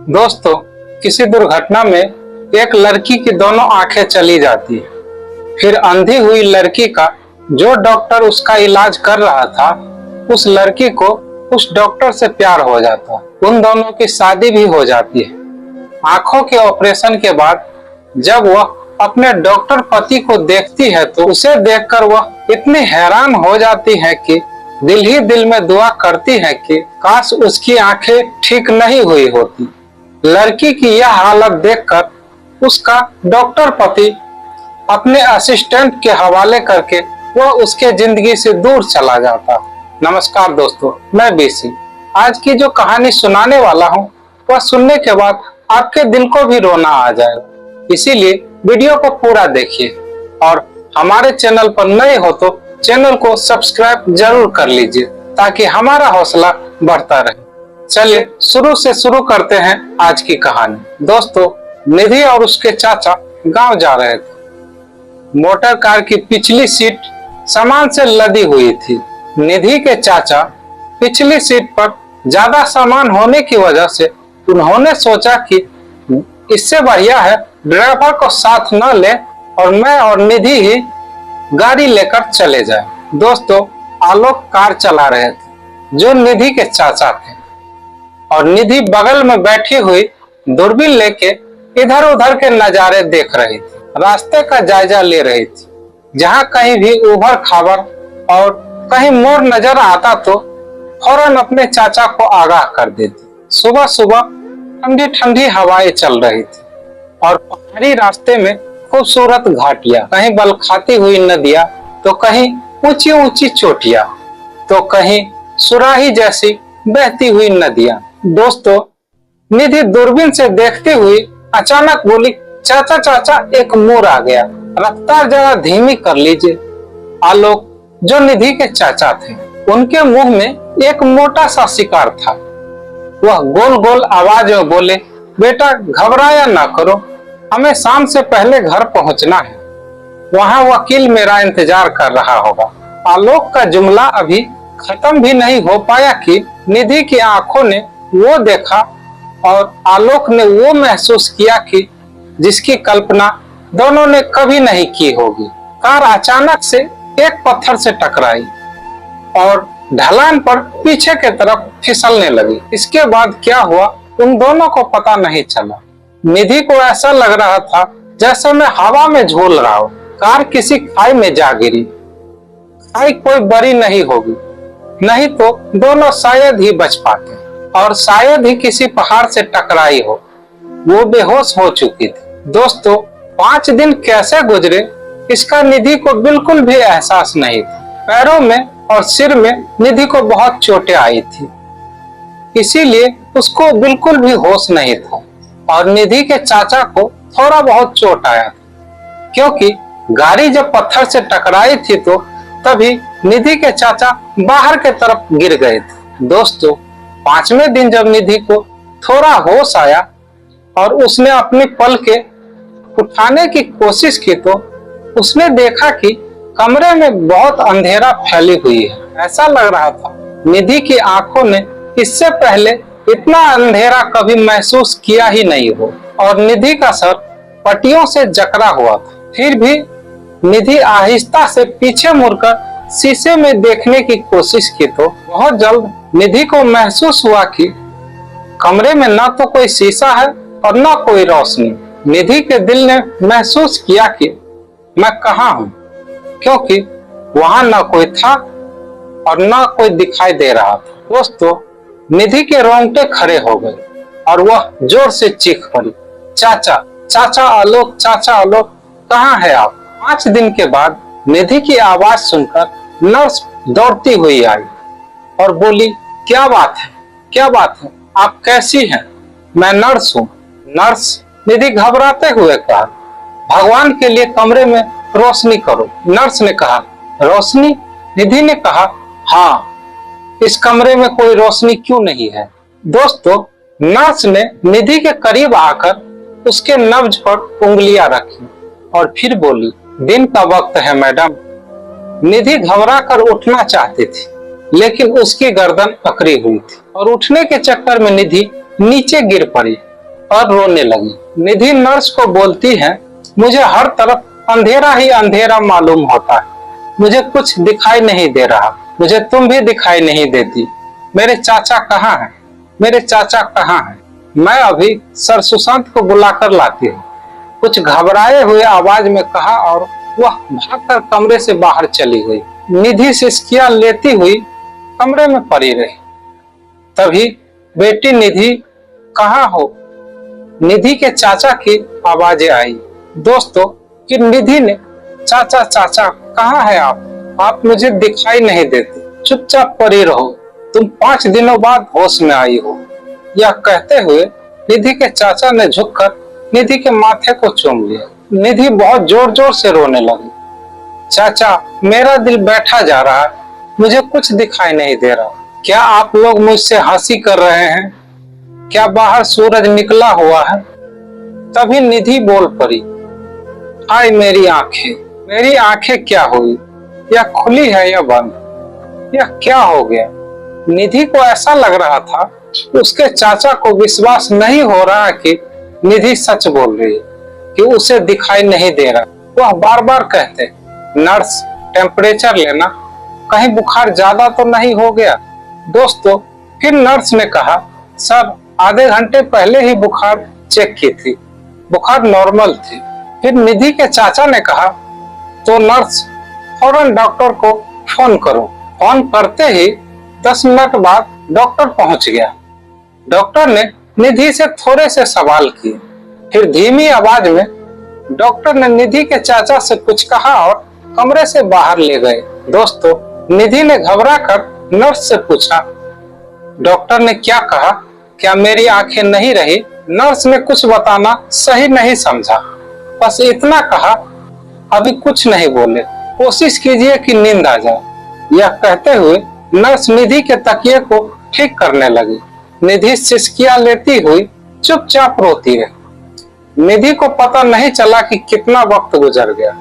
दोस्तों, किसी दुर्घटना में एक लड़की की दोनों आंखें चली जाती है। फिर अंधी हुई लड़की का जो डॉक्टर उसका इलाज कर रहा था, उस लड़की को उस डॉक्टर से प्यार हो जाता है। उन दोनों की शादी भी हो जाती है। आंखों के ऑपरेशन के बाद जब वह अपने डॉक्टर पति को देखती है तो उसे देखकर वह इतनी हैरान हो जाती है कि दिल ही दिल में दुआ करती है कि काश उसकी आंखें ठीक नहीं हुई होती। लड़की की यह हालत देखकर उसका डॉक्टर पति अपने असिस्टेंट के हवाले करके वह उसके जिंदगी से दूर चला जाता। नमस्कार दोस्तों, मैं बीसी। आज की जो कहानी सुनाने वाला हूँ वह सुनने के बाद आपके दिल को भी रोना आ जाएगा। इसीलिए वीडियो को पूरा देखिए और हमारे चैनल पर नए हो तो चैनल को सब्सक्राइब जरूर कर लीजिए ताकि हमारा हौसला बढ़ता रहे। चलिए शुरू से शुरू करते हैं आज की कहानी। दोस्तों, निधि और उसके चाचा गांव जा रहे थे। मोटर कार की पिछली सीट सामान से लदी हुई थी। निधि के चाचा पिछली सीट पर ज्यादा सामान होने की वजह से उन्होंने सोचा कि इससे बढ़िया है ड्राइवर को साथ न ले और मैं और निधि ही गाड़ी लेकर चले जाए। दोस्तों, आलोक कार चला रहे थे जो निधि के चाचा थे और निधि बगल में बैठी हुई दूरबीन लेके इधर उधर के नजारे देख रही थी। रास्ते का जायजा ले रही थी। जहाँ कहीं भी उभर खाबर और कहीं मोड़ नजर आता तो फौरन अपने चाचा को आगाह कर देती। सुबह सुबह ठंडी ठंडी हवाएं चल रही थी और पहाड़ी रास्ते में खूबसूरत घाटियां, कहीं बल खाती हुई नदियां तो कहीं ऊंची ऊंची चोटियां तो कहीं सुराही जैसी बहती हुई नदियां। दोस्तों, निधि दूरबीन से देखती हुई अचानक बोली, चाचा चाचा एक मोड़ आ गया, रफ्तार जरा धीमी कर लीजिए। आलोक जो निधि के चाचा थे, उनके मुंह में एक मोटा सा शिकार था। वह गोल गोल आवाज में बोले, बेटा घबराया ना करो, हमें शाम से पहले घर पहुंचना है। वहां वकील मेरा इंतजार कर रहा होगा। आलोक का जुमला अभी खत्म भी नहीं हो पाया कि निधि की आंखों ने वो देखा और आलोक ने वो महसूस किया कि जिसकी कल्पना दोनों ने कभी नहीं की होगी। कार अचानक से एक पत्थर से टकराई और ढलान पर पीछे की तरफ फिसलने लगी। इसके बाद क्या हुआ उन दोनों को पता नहीं चला। निधि को ऐसा लग रहा था जैसे मैं हवा में झूल रहा हूँ। कार किसी खाई में जा गिरी। खाई कोई बड़ी नहीं होगी, नहीं तो दोनों शायद ही बच पाते और शायद ही किसी पहाड़ से टकराई हो। वो बेहोश हो चुकी थी। दोस्तों, 5 दिन कैसे गुजरे इसका निधि को बिल्कुल भी एहसास नहीं था। पैरों में और सिर में निधि को बहुत चोटें आई थी, इसीलिए उसको बिल्कुल भी होश नहीं था। और निधि के चाचा को थोड़ा बहुत चोट आया था क्योंकि गाड़ी जब पत्थर से टकराई थी तो तभी निधि के चाचा बाहर के तरफ गिर गए थे। दोस्तों, 5वें दिन जब निधि को थोड़ा होश आया और उसने अपनी पल के उठाने की कोशिश की तो उसने देखा कि कमरे में बहुत अंधेरा फैली हुई है। ऐसा लग रहा था निधि की आंखों ने इससे पहले इतना अंधेरा कभी महसूस किया ही नहीं हो और निधि का सर पट्टियों से जकड़ा हुआ था। फिर भी निधि आहिस्ता से पीछे मुड़कर शीशे में देखने की कोशिश की तो बहुत जल्द निधि को महसूस हुआ कि कमरे में न तो कोई शीशा है और न कोई रोशनी। निधि के दिल ने महसूस किया कि मैं कहाँ हूँ, क्योंकि वहां न कोई था और न कोई दिखाई दे रहा था। दोस्तों, निधि के रोंगटे खड़े हो गए और वह जोर से चीख पड़ी, चाचा चाचा आलोक, चाचा आलोक, कहाँ है आप? 5 दिन के बाद निधि की आवाज सुनकर नर्स दौड़ती हुई आई और बोली, क्या बात है, क्या बात है, आप कैसी हैं? मैं नर्स हूँ। नर्स, निधि घबराते हुए कहा, भगवान के लिए कमरे में रोशनी करो। नर्स ने कहा, रोशनी? निधि ने कहा, हाँ, इस कमरे में कोई रोशनी क्यों नहीं है? दोस्तों, नर्स ने निधि के करीब आकर उसके नब्ज पर उंगलियां रखी और फिर बोली, दिन का वक्त है मैडम। निधि घबरा कर उठना चाहती थी लेकिन उसकी गर्दन अकड़ी हुई थी और उठने के चक्कर में निधि नीचे गिर पड़ी और रोने लगी। निधि नर्स को बोलती है, मुझे हर तरफ अंधेरा ही अंधेरा मालूम होता है, मुझे कुछ दिखाई नहीं दे रहा, मुझे तुम भी दिखाई नहीं देती। मेरे चाचा कहाँ हैं? मेरे चाचा कहाँ हैं? मैं अभी सर सुशांत को बुलाकर लाती हूँ, कुछ घबराए हुए आवाज में कहा और वह भागकर कमरे से बाहर चली गई। निधि सिसकियां लेती हुई कमरे में पड़ी रही। तभी बेटी निधि कहाँ हो? निधि के चाचा की आवाजें आई। दोस्तों, फिर निधि ने, चाचा चाचा कहाँ है आप मुझे दिखाई नहीं देते, चुपचाप पड़ी रहो, तुम 5 दिनों बाद होश में आई हो। यह कहते हुए निधि के चाचा ने झुककर निधि के माथे को चूम लिया। निधि बहुत जोर जोर से रोने लगी। चाचा, मेरा दिल बैठा जा रहा है, मुझे कुछ दिखाई नहीं दे रहा। क्या आप लोग मुझसे हंसी कर रहे हैं? क्या बाहर सूरज निकला हुआ है? तभी निधि बोल पड़ी, हाय मेरी आंखें क्या हुई? यह खुली है या बंद? यह क्या हो गया? निधि को ऐसा लग रहा था, उसके चाचा को विश्वास नहीं हो रहा कि निधि सच बोल रही है, कि उसे दिखाई नहीं दे रहा। वह बार बार कहते, नर्स टेम्परेचर लेना, कहीं बुखार ज्यादा तो नहीं हो गया? दोस्तों, फिर नर्स ने कहा, सर आधे घंटे पहले ही बुखार चेक की थी, बुखार नॉर्मल थी। फिर निधि के चाचा ने कहा, तो नर्स फौरन डॉक्टर को फोन करो। फोन करते ही 10 मिनट बाद डॉक्टर पहुंच गया। डॉक्टर ने निधि से थोड़े से सवाल किए, फिर धीमी आवाज में डॉक्टर ने निधि के चाचा से कुछ कहा और कमरे से बाहर ले गए। दोस्तों, निधि ने घबराकर नर्स से पूछा, डॉक्टर ने क्या कहा? क्या मेरी आंखें नहीं रही? नर्स ने कुछ बताना सही नहीं समझा, बस इतना कहा, अभी कुछ नहीं बोले, कोशिश कीजिए कि नींद आ जाए। यह कहते हुए नर्स निधि के तकिए को ठीक करने लगी। निधि सिसकियां लेती हुई चुपचाप रोती रही। निधि को पता नहीं चला कि कितना वक्त गुजर गया।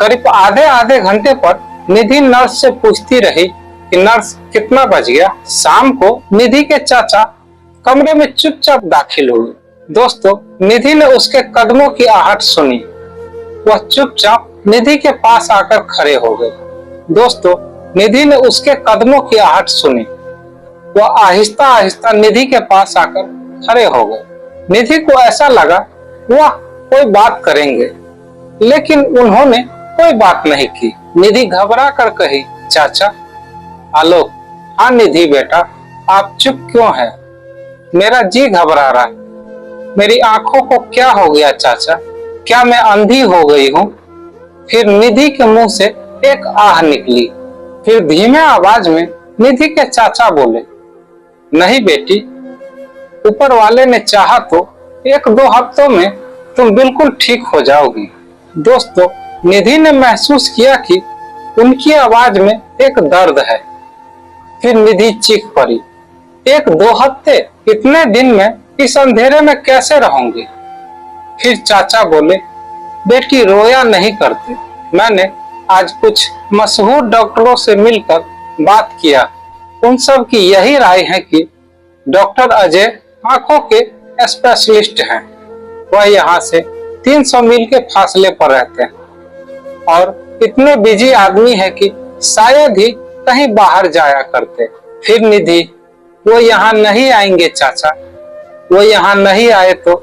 करीब आधे घंटे पर निधि नर्स से पूछती रही कि नर्स कितना बज गया। शाम को निधि के चाचा कमरे में चुपचाप दाखिल हुए। दोस्तों, निधि ने उसके कदमों की आहट सुनी। वह चुपचाप निधि के पास आकर खड़े हो गए। दोस्तों, निधि ने उसके कदमों की आहट सुनी। वह आहिस्ता आहिस्ता निधि के पास आकर खड़े हो गए। निधि को ऐसा लगा वह कोई बात करेंगे, लेकिन उन्होंने कोई बात नहीं की। निधि घबरा कर कही, चाचा। आलोक, हाँ निधि बेटा, आप चुप क्यों हैं? मेरा जी घबरा रहा है। मेरी आंखों को क्या हो गया चाचा? क्या मैं अंधी हो गई हूँ? फिर निधि के मुंह से एक आह निकली। फिर धीमे आवाज में निधि के चाचा बोले, नहीं बेटी, ऊपर वाले ने चाहा तो 1-2 हफ्तों में तुम बिल्कुल ठीक हो जाओगी। दोस्तों, निधि ने महसूस किया कि उनकी आवाज में एक दर्द है। फिर निधि चीख पड़ी, 1-2 हफ्ते? इतने दिन में इस अंधेरे में कैसे रहूंगी? फिर चाचा बोले, बेटी रोया नहीं करते। मैंने आज कुछ मशहूर डॉक्टरों से मिलकर बात किया। उन सब की यही राय है कि डॉक्टर अजय आंखों के स्पेशलिस्ट हैं। वह यहाँ से 300 मील के फासले पर रहते हैं और इतने बिजी आदमी है कि शायद ही कहीं बाहर जाया करते। फिर निधि, वो यहाँ नहीं आएंगे चाचा, वो यहाँ नहीं आए तो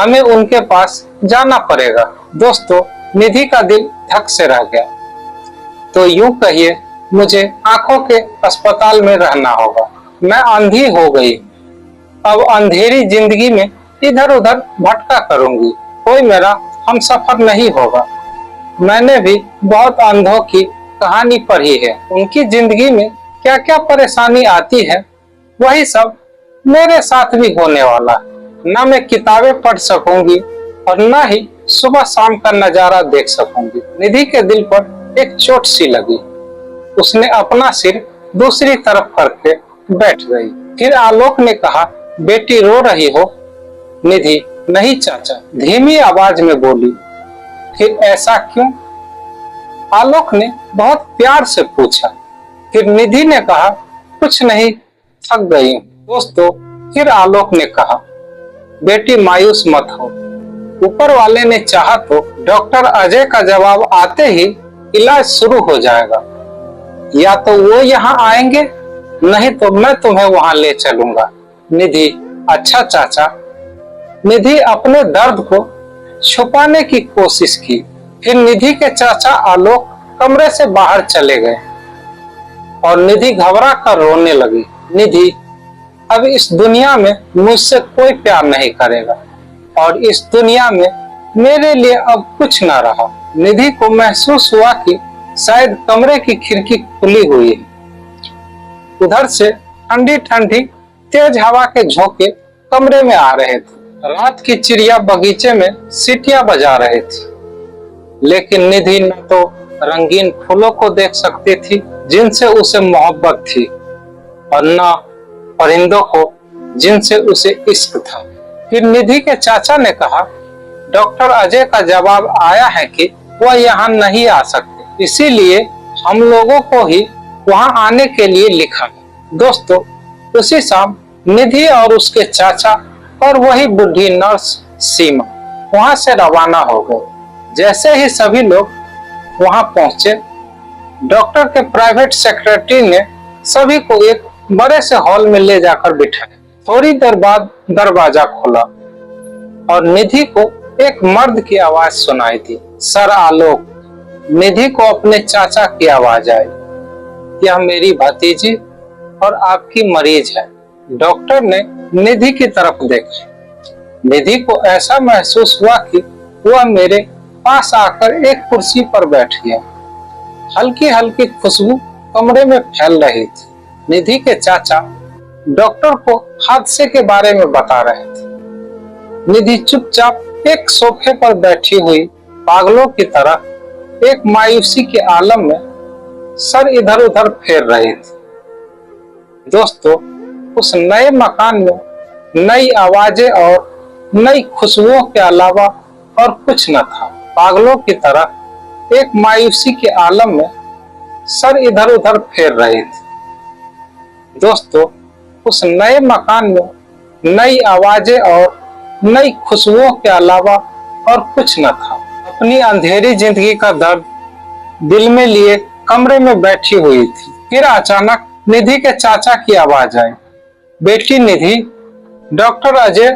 हमें उनके पास जाना पड़ेगा। दोस्तों, निधि का दिल धक से रह गया। तो यूं कहिए, मुझे आंखों के अस्पताल में रहना होगा। मैं अंधी हो गई, अब अंधेरी जिंदगी में इधर उधर भटका करूंगी, कोई मेरा हम सफर नहीं होगा। मैंने भी बहुत अंधों की कहानी पढ़ी है, उनकी जिंदगी में क्या क्या परेशानी आती है, वही सब मेरे साथ भी होने वाला। न मैं किताबें पढ़ सकूंगी और न ही सुबह शाम का नजारा देख सकूंगी। निधि के दिल पर एक चोट सी लगी। उसने अपना सिर दूसरी तरफ करके बैठ गई। फिर आलोक ने कहा, बेटी रो रही हो? निधि, नहीं चाचा, धीमी आवाज में बोली। फिर ऐसा क्यों? आलोक ने बहुत प्यार से पूछा। फिर निधि ने कहा, कुछ नहीं, थक गई हूं। दोस्तों, फिर आलोक ने कहा, बेटी मायूस मत हो, ऊपर वाले ने चाहा तो डॉक्टर अजय का जवाब आते ही इलाज शुरू हो जाएगा। या तो वो यहाँ आएंगे, नहीं तो मैं तुम्हें वहां ले चलूंगा। निधि, अच्छा चाचा। निधि अपने दर्द को छुपाने की कोशिश की। फिर निधि के चाचा आलोक कमरे से बाहर चले गए और निधि घबरा कर रोने लगी। निधि, अब इस दुनिया में मुझसे कोई प्यार नहीं करेगा और इस दुनिया में मेरे लिए अब कुछ न रहा। निधि को महसूस हुआ कि शायद कमरे की खिड़की खुली हुई है। उधर से ठंडी ठंडी तेज हवा के झोंके कमरे में आ रहे थे। रात की चिड़िया बगीचे में सीटियां बजा रहे थे, लेकिन निधि न तो रंगीन फूलों को देख सकती थी जिनसे उसे मोहब्बत थी और न परिंदों को जिनसे उसे इश्क था। फिर निधि के चाचा ने कहा, डॉक्टर अजय का जवाब आया है कि वह यहाँ नहीं आ सकते, इसीलिए हम लोगों को ही वहाँ आने के लिए लिखा है। दोस्तों, उसी शाम निधि और उसके चाचा और वही बुढ़ी नर्स सीमा वहां से रवाना हो गए। जैसे ही सभी लोग वहां पहुंचे, डॉक्टर के प्राइवेट सेक्रेटरी ने सभी को एक बड़े से हॉल में ले जाकर बिठाया। थोड़ी देर बाद दरवाजा खुला और निधि को एक मर्द की आवाज सुनाई दी, सर आलोक। निधि को अपने चाचा की आवाज आई, यह मेरी भतीजी और आपकी मरीज है। डॉक्टर ने निधि की तरफ देखा। निधि को ऐसा महसूस हुआ कि वह मेरे पास आकर एक कुर्सी पर बैठ गया। हल्की हल्की खुशबू कमरे में फैल रही थी। निधि के चाचा डॉक्टर को हादसे के बारे में बता रहे थे। निधि चुपचाप एक सोफे पर बैठी हुई पागलों की तरह एक मायूसी के आलम में सर इधर उधर फेर रही थी। दोस्तों, उस नए मकान में नई आवाजें और नई खुशबुओं के अलावा और कुछ न था। पागलों की तरह एक मायूसी के आलम में सर इधर उधर फेर रही थी। दोस्तों, उस नए मकान में नई आवाजें और नई खुशबुओं के अलावा और कुछ न था। अपनी अंधेरी जिंदगी का दर्द दिल में लिए कमरे में बैठी हुई थी। फिर अचानक निधि के चाचा की आवाज आई, बेटी निधि, डॉक्टर अजय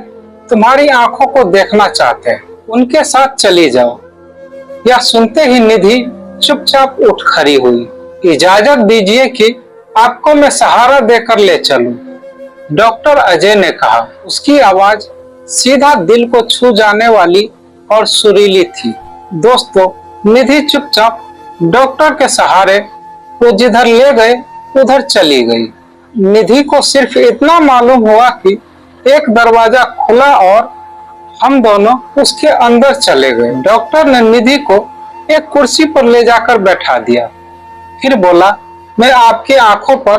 तुम्हारी आंखों को देखना चाहते हैं, उनके साथ चली जाओ। यह सुनते ही निधि चुपचाप उठ खड़ी हुई। इजाजत दीजिए कि आपको मैं सहारा देकर ले चलूं, डॉक्टर अजय ने कहा। उसकी आवाज सीधा दिल को छू जाने वाली और सुरीली थी। दोस्तों, निधि चुपचाप डॉक्टर के सहारे वो जिधर ले गए उधर चली गई। निधि को सिर्फ इतना मालूम हुआ कि एक दरवाजा खुला और हम दोनों उसके अंदर चले गए। डॉक्टर ने निधि को एक कुर्सी पर ले जाकर बैठा दिया। फिर बोला, मैं आपकी आंखों पर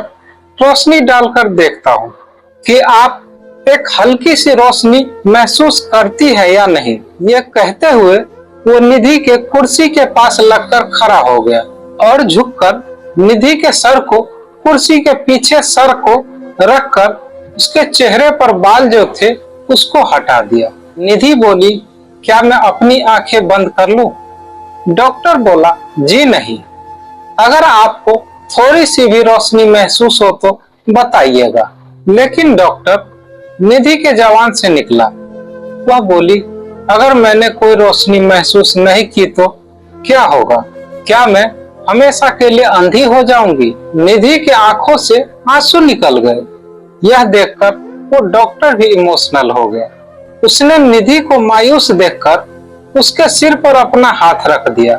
रोशनी डालकर देखता हूँ कि आप एक हल्की सी रोशनी महसूस करती है या नहीं। ये कहते हुए वो निधि के कुर्सी के पास लगकर खड़ा हो गया और झुककर निधि के सर को कुर्सी के पीछे सर को रखकर उसके चेहरे पर बाल जो थे उसको हटा दिया। निधि बोली, क्या मैं अपनी आंखें बंद कर लूं? डॉक्टर बोला, जी नहीं, अगर आपको थोड़ी सी भी रोशनी महसूस हो तो बताइएगा। लेकिन डॉक्टर, निधि के जवान से निकला। वह बोली, अगर मैंने कोई रोशनी महसूस नहीं की तो क्या होगा? क्या मैं हमेशा के लिए अंधी हो जाऊंगी? निधि के आंखों से आंसू निकल गए। यह देखकर वो डॉक्टर भी इमोशनल हो गया। उसने निधि को मायूस देखकर उसके सिर पर अपना हाथ रख दिया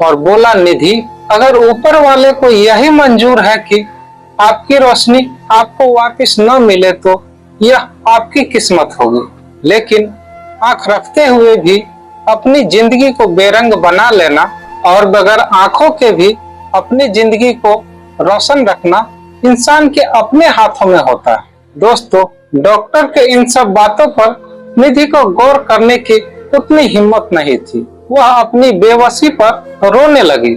और बोला, निधि, अगर ऊपर वाले को यही मंजूर है कि आपकी रोशनी आपको वापस न मिले तो यह आपकी किस्मत होगी। लेकिन आंख रखते हुए भी अपनी जिंदगी को बेरंग बना लेना और बगैर आंखों के भी अपनी जिंदगी को रोशन रखना इंसान के अपने हाथों में होता है। दोस्तों, डॉक्टर के इन सब बातों पर निधि को गौर करने की उतनी हिम्मत नहीं थी। वह अपनी बेबसी पर रोने लगी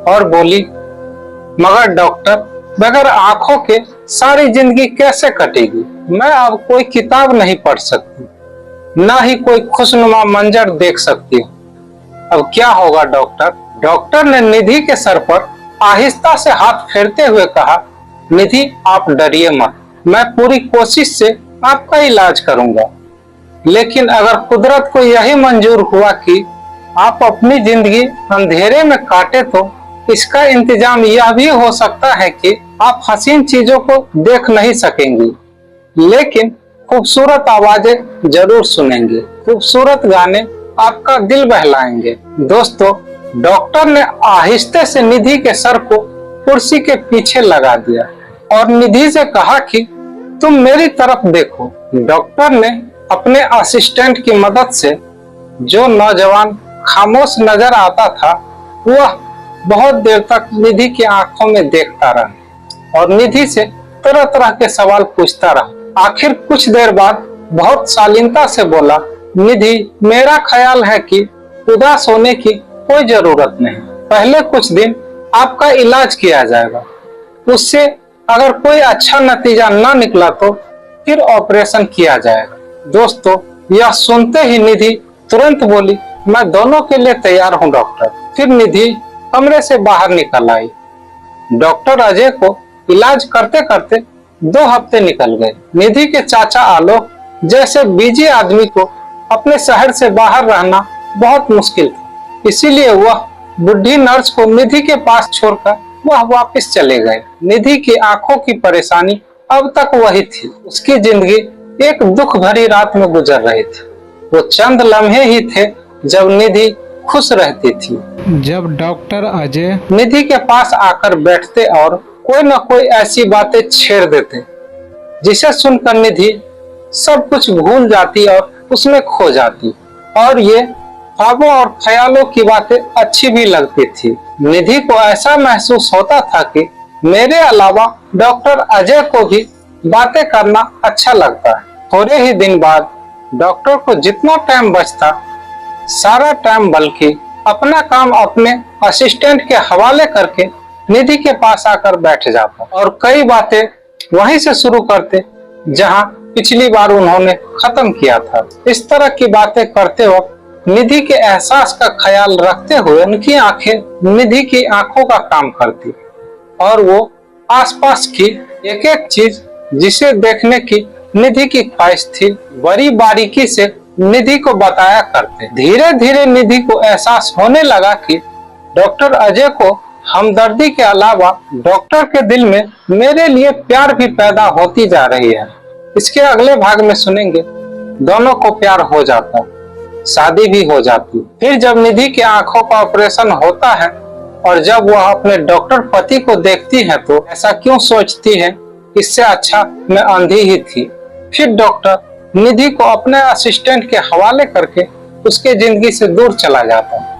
और बोली, मगर डॉक्टर, बगैर आंखों के सारी जिंदगी कैसे कटेगी? मैं अब कोई किताब नहीं पढ़ सकती, ना ही कोई खुशनुमा मंजर देख सकती हूँ। अब क्या होगा डॉक्टर? डॉक्टर ने निधि के सर पर आहिस्ता से हाथ फेरते हुए कहा, निधि आप डरिए मत, मैं पूरी कोशिश से आपका इलाज करूंगा। लेकिन अगर कुदरत को यही मंजूर हुआ कि आप अपनी जिंदगी अंधेरे में काटे तो इसका इंतजाम यह भी हो सकता है कि आप हसीन चीजों को देख नहीं सकेंगी, लेकिन खूबसूरत आवाजें जरूर सुनेंगे, खूबसूरत गाने आपका दिल बहलाएंगे। दोस्तों, डॉक्टर ने आहिस्ते से निधि के सर को कुर्सी के पीछे लगा दिया और निधि से कहा कि तुम मेरी तरफ देखो। डॉक्टर ने अपने असिस्टेंट की मदद से जो नौजवान खामोश नजर आता था, वह बहुत देर तक निधि की आंखों में देखता रहा और निधि से तरह तरह के सवाल पूछता रहा। आखिर कुछ देर बाद बहुत शालीनता से बोला, निधि मेरा ख्याल है कि उदास होने की कोई जरूरत नहीं। पहले कुछ दिन आपका इलाज किया जाएगा, उससे अगर कोई अच्छा नतीजा न निकला तो फिर ऑपरेशन किया जाएगा। दोस्तों, यह सुनते ही निधि तुरंत बोली, मैं दोनों के लिए तैयार हूँ डॉक्टर। फिर निधि कमरे से बाहर निकल आई। डॉक्टर अजय को इलाज करते करते 2 हफ्ते निकल गए। निधि के चाचा आलोक जैसे बिजी आदमी को अपने शहर से बाहर रहना बहुत मुश्किल था, इसीलिए वह बुढ़ी नर्स को निधि के पास छोड़कर वह वापस चले गए। निधि की आंखों की परेशानी अब तक वही थी। उसकी जिंदगी एक दुख भरी रात में गुजर रही थी। वो चंद लम्हे ही थे जब निधि खुश रहती थी। जब डॉक्टर अजय निधि के पास आकर बैठते और कोई न कोई ऐसी बातें छेड़ देते जिसे सुनकर निधि सब कुछ भूल जाती और उसमें खो जाती, और ये ख्वाबों और ख्यालों की बातें अच्छी भी लगती थी। निधि को ऐसा महसूस होता था कि मेरे अलावा डॉक्टर अजय को भी बातें करना अच्छा लगता है। थोड़े ही दिन बाद डॉक्टर को जितना टाइम बचता, सारा टाइम बल्कि अपना काम अपने असिस्टेंट के हवाले करके निधि के पास आकर बैठ जाता और कई बातें वहीं से शुरू करते जहां पिछली बार उन्होंने खत्म किया था। इस तरह की बातें करते वक्त निधि के एहसास का ख्याल रखते हुए उनकी आंखें निधि की आंखों का काम करती और वो आसपास की एक एक चीज जिसे देखने की निधि की ख्वाहिश थी बड़ी बारीकी से निधि को बताया करते। धीरे धीरे निधि को एहसास होने लगा कि डॉक्टर अजय को हमदर्दी के अलावा डॉक्टर के दिल में मेरे लिए प्यार भी पैदा होती जा रही है। इसके अगले भाग में सुनेंगे दोनों को प्यार हो जाता, शादी भी हो जाती। फिर जब निधि की आंखों का ऑपरेशन होता है और जब वह अपने डॉक्टर पति को देखती है तो ऐसा क्यों सोचती है, इससे अच्छा मैं अंधी ही थी। फिर डॉक्टर निधि को अपने असिस्टेंट के हवाले करके उसके जिंदगी से दूर चला जाता है।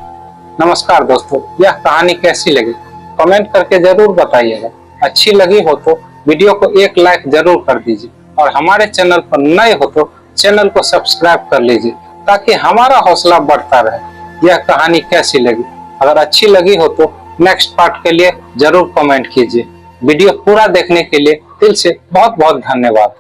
नमस्कार दोस्तों, यह कहानी कैसी लगी कमेंट करके जरूर बताइएगा। अच्छी लगी हो तो वीडियो को एक लाइक जरूर कर दीजिए और हमारे चैनल पर नए हो तो चैनल को सब्सक्राइब कर लीजिए ताकि हमारा हौसला बढ़ता रहे। यह कहानी कैसी लगी, अगर अच्छी लगी हो तो नेक्स्ट पार्ट के लिए जरूर कमेंट कीजिए। वीडियो पूरा देखने के लिए दिल से बहुत बहुत धन्यवाद।